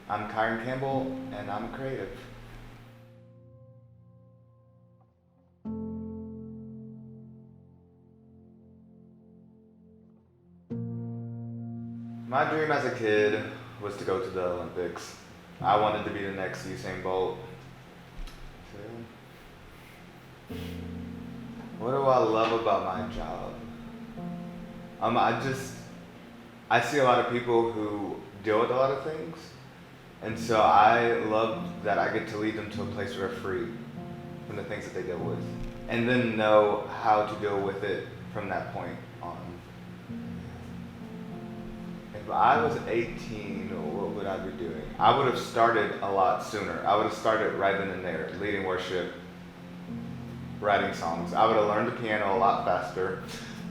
I'm Kihren Campbell, and I'm creative. My dream as a kid was to go to the Olympics. I wanted to be the next Usain Bolt. What do I love about my job? I just I see a lot of people who deal with a lot of things, and so I love that I get to lead them to a place where they're free from the things that they deal with, and then know how to deal with it from that point on. If I was 18, what would I be doing? I would have started a lot sooner. I would have started right then and there, leading worship, writing songs. I would have learned the piano a lot faster,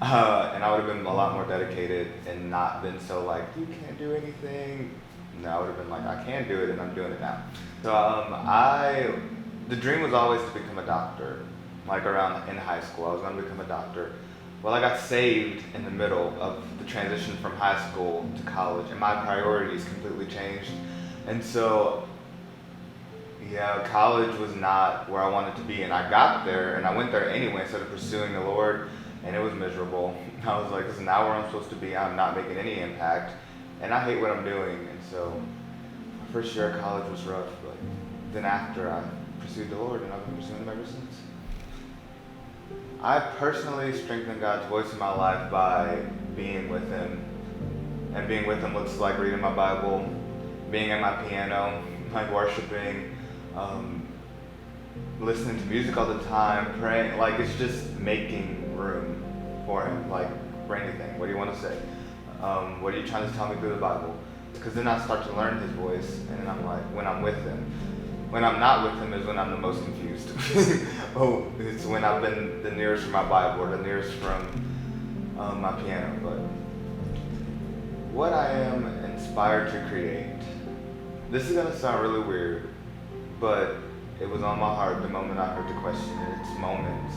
and I would have been a lot more dedicated and not been so like, you can't do anything. No, I would have been like, I can do it, and I'm doing it now. So the dream was always to become a doctor. Like around in high school, I was going to become a doctor. Well, I got saved in the middle of the transition from high school to college, and my priorities completely changed. And so, yeah, college was not where I wanted to be, and I got there, and I went there anyway instead of pursuing the Lord, and it was miserable. I was like, this is not where I'm supposed to be. I'm not making any impact, and I hate what I'm doing. And so, my first year of college was rough, but then after I pursued the Lord, and I've been pursuing Him ever since. I personally strengthen God's voice in my life by being with Him. And being with Him looks like reading my Bible, being at my piano, like worshiping, listening to music all the time, praying. Like it's just making room for Him. Like for anything. What do you want to say? What are you trying to tell me through the Bible? Because then I start to learn His voice, and then I'm like, when I'm with Him. When I'm not with Him is when I'm the most confused. Oh, it's when I've been the nearest from my Bible or the nearest from my piano. But what I am inspired to create. This is gonna sound really weird, but it was on my heart the moment I heard the question. It's moments.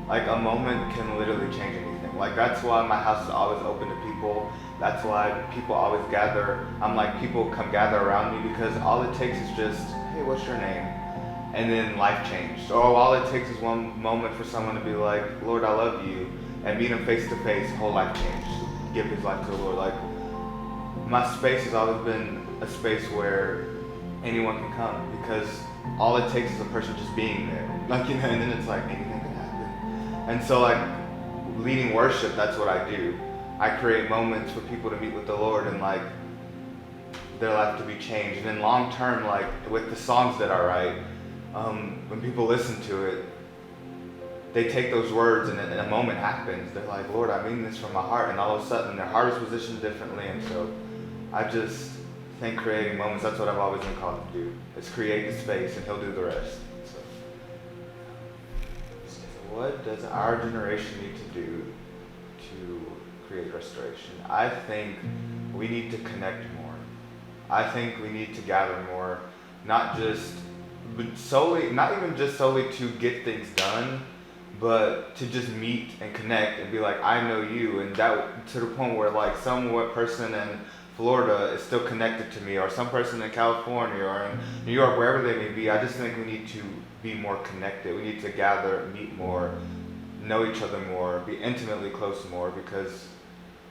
Like a moment can literally change anything. Like that's why my house is always open to people. That's why people always gather. I'm like, people come gather around me because all it takes is just, hey, what's your name? And then life changed. Or all it takes is one moment for someone to be like, Lord, I love you. And meet him face to face, whole life changed. Give his life to the Lord. Like, my space has always been a space where anyone can come because all it takes is a person just being there. Like, you know, and then it's like, anything can happen. And so, like, leading worship, that's what I do. I create moments for people to meet with the Lord and, like, their life to be changed. And then long term, like, with the songs that I write, when people listen to it, they take those words and a moment happens. They're like, Lord, I mean this from my heart. And all of a sudden, their heart is positioned differently. And so I just think creating moments, that's what I've always been called to do. Is create the space and He'll do the rest. So, what does our generation need to do to create restoration? I think we need to connect more. I think we need to gather more, not even just solely to get things done, but to just meet and connect and be like, I know you, and that to the point where like some person in Florida is still connected to me, or some person in California or in New York, wherever they may be. I just think we need to be more connected. We need to gather, meet more, know each other more, be intimately close more, because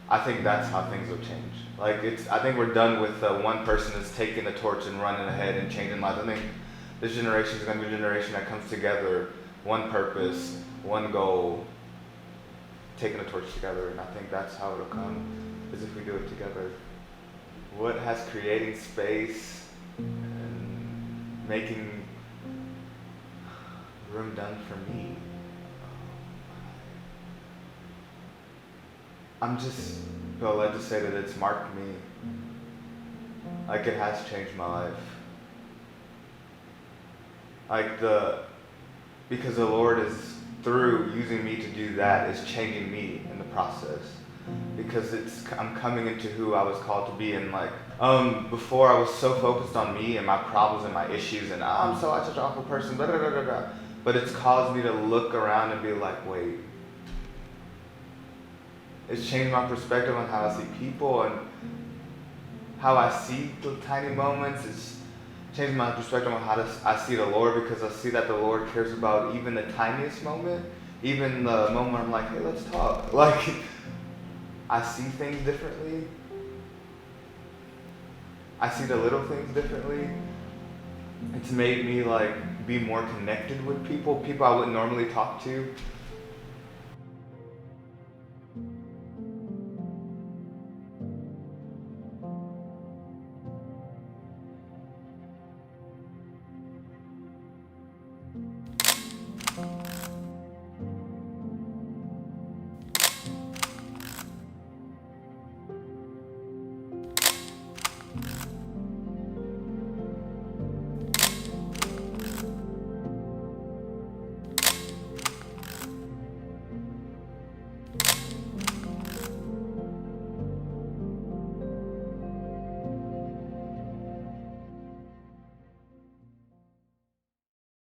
I think that's how things will change. Like I think we're done with one person that's taking the torch and running ahead and changing lives. I think this generation is going to be a generation that comes together, one purpose, one goal, taking the torch together, and I think that's how it'll come, is if we do it together. What has creating space and making room done for me? I'm just feel led to say that it's marked me. Like it has changed my life. Like because the Lord is through using me to do that is changing me in the process. Because I'm coming into who I was called to be, and like before I was so focused on me and my problems and my issues and I'm such an awful person, blah, blah, blah, blah, blah. But it's caused me to look around and be like, wait. It's changed my perspective on how I see people and how I see the tiny moments. It's changed my perspective on how I see the Lord, because I see that the Lord cares about even the tiniest moment, even the moment I'm like, hey, let's talk. Like, I see things differently. I see the little things differently. It's made me like be more connected with people I wouldn't normally talk to.